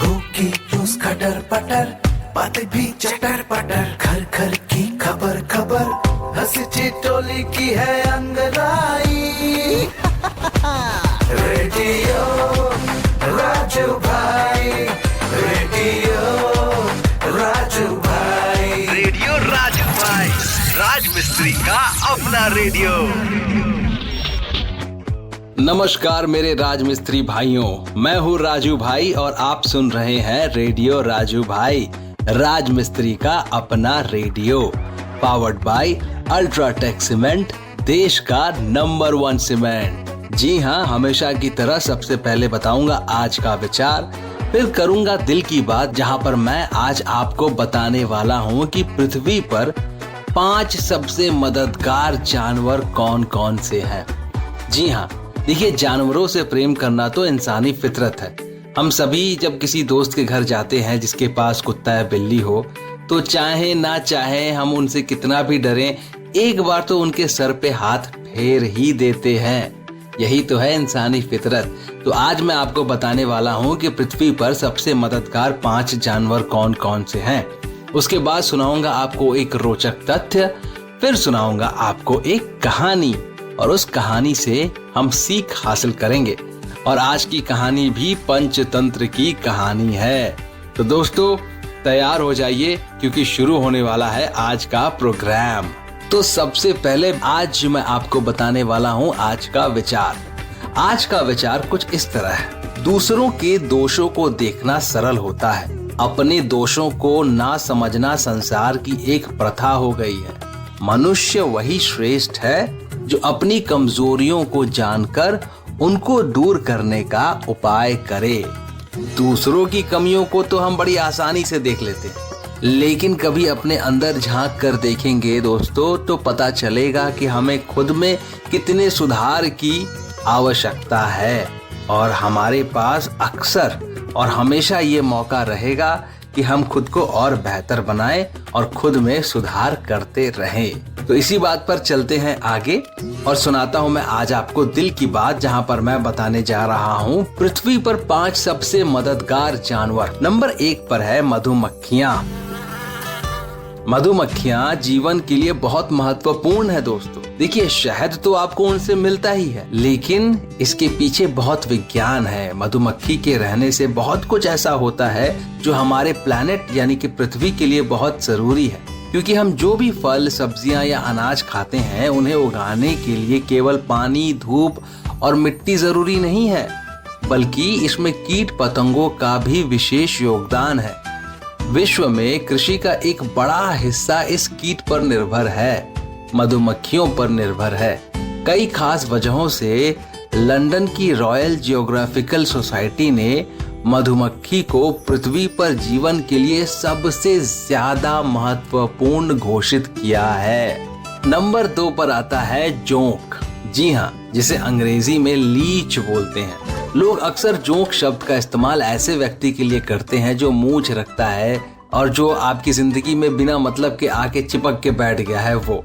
होगी न्यूज़ खटर पटर, बातें भी चटर पटर, घर घर की खबर खबर, हंसी ठिठोली की है अंगड़ाई। रेडियो राजू भाई, रेडियो राजू भाई, रेडियो राजू भाई, राज मिस्त्री का अपना रेडियो। नमस्कार मेरे राजमिस्त्री भाइयों, मैं हूँ राजू भाई और आप सुन रहे हैं रेडियो राजू भाई, राजमिस्त्री का अपना radio, powered by UltraTech cement, देश का नंबर 1 सीमेंट। जी हाँ, हमेशा की तरह सबसे पहले बताऊंगा आज का विचार, फिर करूंगा दिल की बात, जहाँ पर मैं आज आपको बताने वाला हूँ कि पृथ्वी पर 5 सबसे मददगार जानवर कौन कौन से हैं। जी हाँ, देखिए, जानवरों से प्रेम करना तो इंसानी फितरत है। हम सभी जब किसी दोस्त के घर जाते हैं जिसके पास कुत्ता या बिल्ली हो, तो चाहे ना चाहे हम उनसे कितना भी डरें, एक बार तो उनके सर पे हाथ फेर ही देते हैं। यही तो है इंसानी फितरत। तो आज मैं आपको बताने वाला हूँ कि पृथ्वी पर सबसे मददगार 5 जानवर कौन कौन से हैं। उसके बाद सुनाऊंगा आपको एक रोचक तथ्य, फिर सुनाऊंगा आपको एक कहानी और उस कहानी से हम सीख हासिल करेंगे। और आज की कहानी भी पंचतंत्र की कहानी है। तो दोस्तों तैयार हो जाइए, क्योंकि शुरू होने वाला है आज का प्रोग्राम। तो सबसे पहले आज मैं आपको बताने वाला हूँ आज का विचार। आज का विचार कुछ इस तरह है: दूसरों के दोषों को देखना सरल होता है, अपने दोषों को ना समझना संसार की एक प्रथा हो गई है। मनुष्य वही श्रेष्ठ है जो अपनी कमजोरियों को जानकर उनको दूर करने का उपाय करे। दूसरों की कमियों को तो हम बड़ी आसानी से देख लेते हैं, लेकिन कभी अपने अंदर झांक कर देखेंगे दोस्तों, तो पता चलेगा कि हमें खुद में कितने सुधार की आवश्यकता है। और हमारे पास अक्सर और हमेशा ये मौका रहेगा कि हम खुद को और बेहतर बनाएं और खुद में सुधार करते रहें। तो इसी बात पर चलते हैं आगे और सुनाता हूं मैं आज आपको दिल की बात, जहां पर मैं बताने जा रहा हूं पृथ्वी पर 5 सबसे मददगार जानवर। नंबर 1 पर है मधुमक्खियां। मधुमक्खियां जीवन के लिए बहुत महत्वपूर्ण है दोस्तों। देखिए, शहद तो आपको उनसे मिलता ही है, लेकिन इसके पीछे बहुत विज्ञान है। मधुमक्खी के रहने से बहुत कुछ ऐसा होता है जो हमारे प्लैनेट यानी कि पृथ्वी के लिए बहुत जरूरी है। क्योंकि हम जो भी फल, सब्जियां या अनाज खाते हैं, उन्हें उगाने के लिए केवल पानी, धूप और मिट्टी जरूरी नहीं है, बल्कि इसमें कीट पतंगों का भी विशेष योगदान है। विश्व में कृषि का एक बड़ा हिस्सा इस कीट पर निर्भर है, मधुमक्खियों पर निर्भर है। कई खास वजहों से लंदन की रॉयल जियोग्राफिकल सोसाइटी ने मधुमक्खी को पृथ्वी पर जीवन के लिए सबसे ज्यादा महत्वपूर्ण घोषित किया है। नंबर 2 पर आता है जोंक। जी हाँ, जिसे अंग्रेजी में लीच बोलते हैं। लोग अक्सर जोंक शब्द का इस्तेमाल ऐसे व्यक्ति के लिए करते हैं जो मूंछ रखता है और जो आपकी जिंदगी में बिना मतलब के आके चिपक के बैठ गया है वो।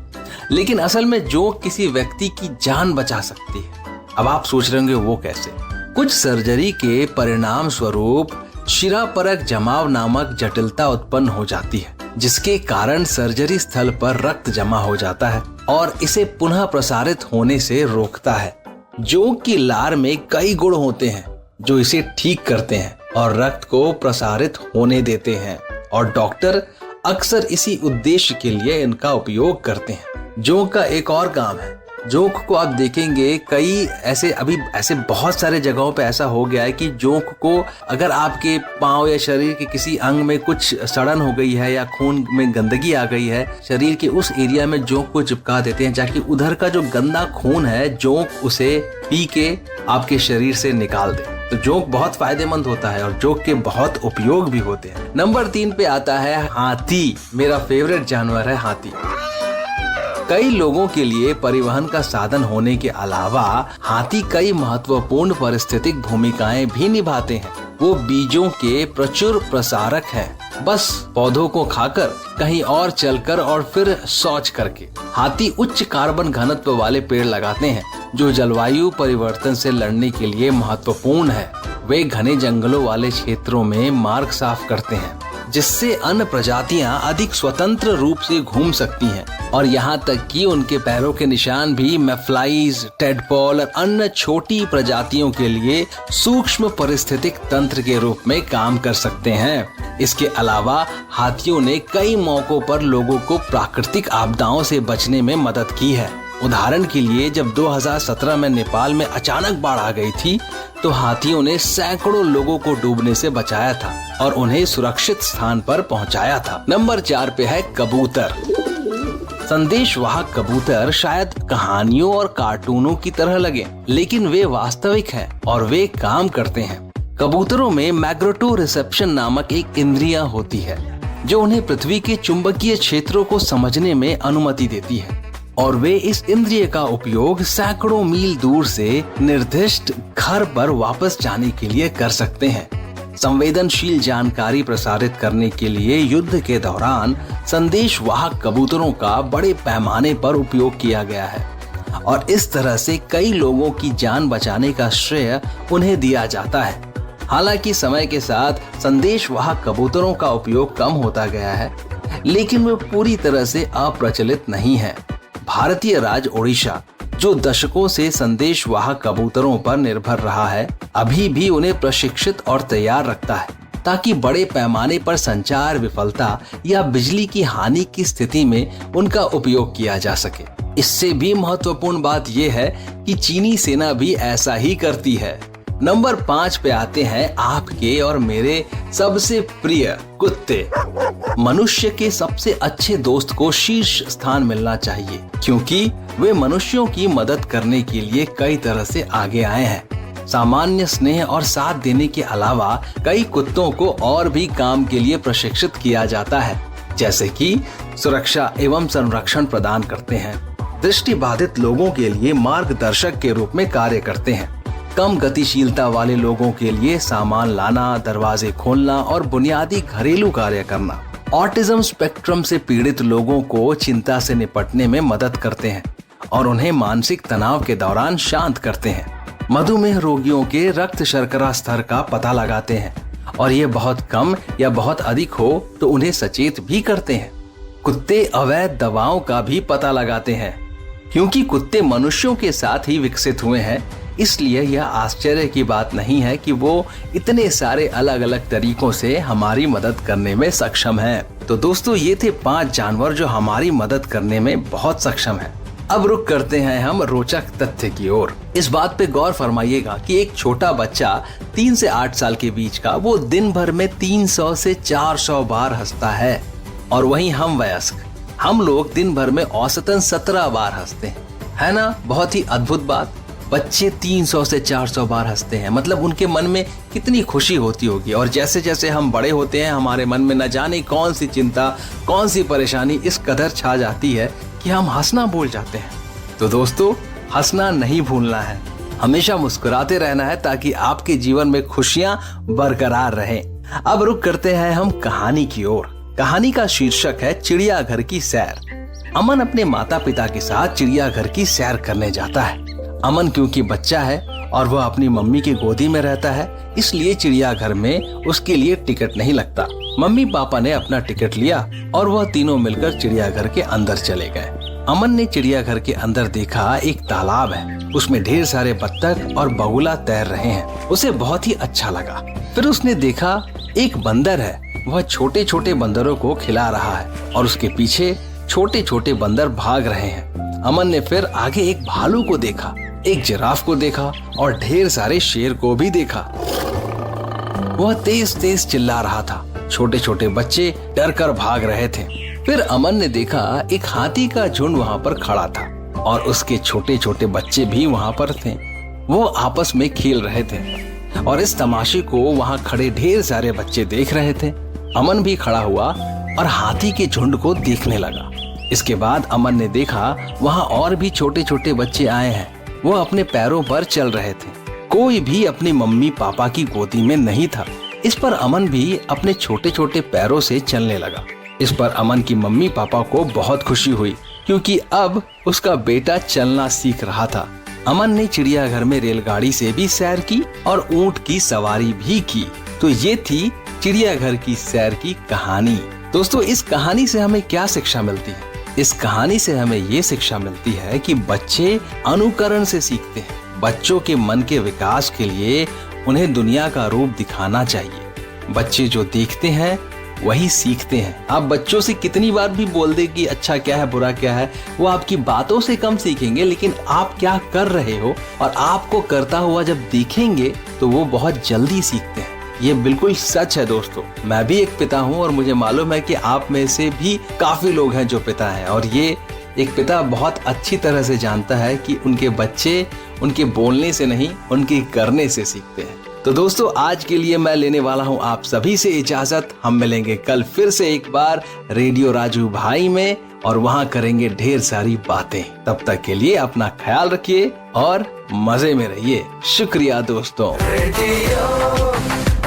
लेकिन असल में जोंक किसी व्यक्ति की जान बचा सकती है। अब आप सोच रहे होंगे वो कैसे? कुछ सर्जरी के परिणाम स्वरूप शिरापरक जमाव नामक जटिलता उत्पन्न हो जाती है, जिसके कारण सर्जरी स्थल पर रक्त जमा हो जाता है और इसे पुनः प्रसारित होने से रोकता है। जोंक की लार में कई गुण होते हैं जो इसे ठीक करते हैं और रक्त को प्रसारित होने देते हैं, और डॉक्टर अक्सर इसी उद्देश्य के लिए इनका उपयोग करते हैं। जोंक का एक और काम है, जोंक को आप देखेंगे कई ऐसे बहुत सारे जगहों पे ऐसा हो गया है कि जोंक को अगर आपके पांव या शरीर के किसी अंग में कुछ सड़न हो गई है या खून में गंदगी आ गई है, शरीर के उस एरिया में जोंक को चिपका देते हैं, ताकि उधर का जो गंदा खून है जोंक उसे पी के आपके शरीर से निकाल दे। तो जोंक बहुत फायदेमंद होता है और जोंक के बहुत उपयोग भी होते हैं। नंबर 3 पे आता है हाथी। मेरा फेवरेट जानवर है हाथी। कई लोगों के लिए परिवहन का साधन होने के अलावा हाथी कई महत्वपूर्ण पारिस्थितिक भूमिकाएं भी निभाते हैं। वो बीजों के प्रचुर प्रसारक हैं, बस पौधों को खाकर, कहीं और चलकर और फिर शौच करके। हाथी उच्च कार्बन घनत्व वाले पेड़ लगाते हैं जो जलवायु परिवर्तन से लड़ने के लिए महत्वपूर्ण है। वे घने जंगलों वाले क्षेत्रों में मार्ग साफ करते हैं, जिससे अन्य प्रजातियां अधिक स्वतंत्र रूप से घूम सकती हैं और यहाँ तक कि उनके पैरों के निशान भी मैफ्लाइज, टेडपॉल और अन्य छोटी प्रजातियों के लिए सूक्ष्म पारिस्थितिक तंत्र के रूप में काम कर सकते हैं। इसके अलावा हाथियों ने कई मौकों पर लोगों को प्राकृतिक आपदाओं से बचने में मदद की है। उदाहरण के लिए जब 2017 में नेपाल में अचानक बाढ़ आ गई थी, तो हाथियों ने सैकड़ों लोगों को डूबने से बचाया था और उन्हें सुरक्षित स्थान पर पहुंचाया था। नंबर 4 पे है कबूतर। संदेशवाहक कबूतर शायद कहानियों और कार्टूनों की तरह लगे, लेकिन वे वास्तविक हैं और वे काम करते हैं। कबूतरों में मैग्नेटोरिसेप्शन नामक एक इंद्रिया होती है, जो उन्हें पृथ्वी के चुंबकीय क्षेत्रों को समझने में अनुमति देती है और वे इस इंद्रिय का उपयोग सैकड़ों मील दूर से निर्दिष्ट घर पर वापस जाने के लिए कर सकते हैं। संवेदनशील जानकारी प्रसारित करने के लिए युद्ध के दौरान संदेशवाहक कबूतरों का बड़े पैमाने पर उपयोग किया गया है और इस तरह से कई लोगों की जान बचाने का श्रेय उन्हें दिया जाता है। हालांकि समय के साथ संदेशवाहक कबूतरों का उपयोग कम होता गया है, लेकिन वे पूरी तरह से अप्रचलित नहीं है। भारतीय राज्य ओडिशा, जो दशकों से संदेशवाहक कबूतरों पर निर्भर रहा है, अभी भी उन्हें प्रशिक्षित और तैयार रखता है ताकि बड़े पैमाने पर संचार विफलता या बिजली की हानि की स्थिति में उनका उपयोग किया जा सके। इससे भी महत्वपूर्ण बात यह है कि चीनी सेना भी ऐसा ही करती है। नंबर 5 पे आते हैं आपके और मेरे सबसे प्रिय कुत्ते। मनुष्य के सबसे अच्छे दोस्त को शीर्ष स्थान मिलना चाहिए, क्योंकि वे मनुष्यों की मदद करने के लिए कई तरह से आगे आए हैं। सामान्य स्नेह और साथ देने के अलावा कई कुत्तों को और भी काम के लिए प्रशिक्षित किया जाता है, जैसे कि सुरक्षा एवं संरक्षण प्रदान करते हैं, दृष्टिबाधित लोगों के लिए मार्गदर्शक के रूप में कार्य करते हैं, कम गतिशीलता वाले लोगों के लिए सामान लाना, दरवाजे खोलना और बुनियादी घरेलू कार्य करना, ऑटिज्म स्पेक्ट्रम से पीड़ित लोगों को चिंता से निपटने में मदद करते हैं और उन्हें मानसिक तनाव के दौरान शांत करते हैं, मधुमेह रोगियों के रक्त शर्करा स्तर का पता लगाते हैं और ये बहुत कम या बहुत अधिक हो तो उन्हें सचेत भी करते हैं। कुत्ते अवैध दवाओं का भी पता लगाते हैं। क्योंकि कुत्ते मनुष्यों के साथ ही विकसित हुए हैं, इसलिए यह आश्चर्य की बात नहीं है कि वो इतने सारे अलग अलग तरीकों से हमारी मदद करने में सक्षम हैं। तो दोस्तों, ये थे 5 जानवर जो हमारी मदद करने में बहुत सक्षम हैं। अब रुक करते हैं हम रोचक तथ्य की ओर। इस बात पे गौर फरमाइएगा कि एक छोटा बच्चा 3 से 8 साल के बीच का, वो दिन भर में 300 से 400 बार हंसता है और वहीं हम वयस्क, हम लोग दिन भर में औसतन 17 बार हंसते हैं, है ना? बहुत ही अद्भुत बात। बच्चे 300 से 400 बार हंसते हैं, मतलब उनके मन में कितनी खुशी होती होगी। और जैसे जैसे हम बड़े होते हैं, हमारे मन में न जाने कौन सी चिंता, कौन सी परेशानी इस कदर छा जाती है कि हम हंसना भूल जाते हैं। तो दोस्तों, हंसना नहीं भूलना है, हमेशा मुस्कुराते रहना है ताकि आपके जीवन में खुशियां बरकरार रहें। अब रुक करते हैं हम कहानी की ओर। कहानी का शीर्षक है चिड़ियाघर की सैर। अमन अपने माता पिता के साथ चिड़ियाघर की सैर करने जाता है। अमन क्योंकि बच्चा है और वह अपनी मम्मी की गोदी में रहता है, इसलिए चिड़ियाघर में उसके लिए टिकट नहीं लगता। मम्मी पापा ने अपना टिकट लिया और वह तीनों मिलकर चिड़ियाघर के अंदर चले गए। अमन ने चिड़ियाघर के अंदर देखा एक तालाब है, उसमें ढेर सारे बत्तख और बगुला तैर रहे हैं। उसे बहुत ही अच्छा लगा। फिर उसने देखा एक बंदर है, वह छोटे छोटे बंदरों को खिला रहा है और उसके पीछे छोटे छोटे बंदर भाग रहे हैं। अमन ने फिर आगे एक भालू को देखा, एक जिराफ को देखा और ढेर सारे शेर को भी देखा। वह तेज तेज चिल्ला रहा था, छोटे छोटे बच्चे डर कर भाग रहे थे। फिर अमन ने देखा एक हाथी का झुंड वहाँ पर खड़ा था और उसके छोटे छोटे बच्चे भी वहाँ पर थे। वो आपस में खेल रहे थे और इस तमाशे को वहाँ खड़े ढेर सारे बच्चे देख रहे थे। अमन भी खड़ा हुआ और हाथी के झुंड को देखने लगा। इसके बाद अमन ने देखा वहाँ और भी छोटे छोटे बच्चे आए हैं। वो अपने पैरों पर चल रहे थे, कोई भी अपनी मम्मी पापा की गोदी में नहीं था। इस पर अमन भी अपने छोटे छोटे पैरों से चलने लगा। इस पर अमन की मम्मी पापा को बहुत खुशी हुई, क्योंकि अब उसका बेटा चलना सीख रहा था। अमन ने चिड़ियाघर में रेलगाड़ी से भी सैर की और ऊंट की सवारी भी की। तो ये थी चिड़ियाघर की सैर की कहानी। दोस्तों, इस कहानी से हमें क्या शिक्षा मिलती है? इस कहानी से हमें ये शिक्षा मिलती है कि बच्चे अनुकरण से सीखते हैं। बच्चों के मन के विकास के लिए उन्हें दुनिया का रूप दिखाना चाहिए। बच्चे जो देखते हैं वही सीखते हैं। आप बच्चों से कितनी बार भी बोल दे कि अच्छा क्या है बुरा क्या है, वो आपकी बातों से कम सीखेंगे, लेकिन आप क्या कर रहे हो और आपको करता हुआ जब देखेंगे तो वो बहुत जल्दी सीखते हैं। ये बिल्कुल सच है दोस्तों। मैं भी एक पिता हूँ और मुझे मालूम है कि आप में से भी काफी लोग हैं जो पिता हैं, और ये एक पिता बहुत अच्छी तरह से जानता है कि उनके बच्चे उनके बोलने से नहीं, उनके करने से सीखते हैं। तो दोस्तों, आज के लिए मैं लेने वाला हूँ आप सभी से इजाजत। हम मिलेंगे कल फिर से एक बार रेडियो राजू भाई में, और वहाँ करेंगे ढेर सारी बातें। तब तक के लिए अपना ख्याल रखिए और मजे में रहिए। शुक्रिया दोस्तों। रेडियो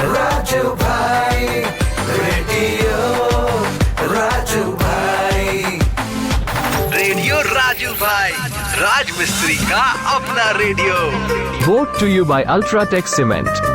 राजू भाई, रेडियो राजू भाई, रेडियो राजू भाई, राज मिस्त्री का अपना radio. Brought to you by Ultratech Cement.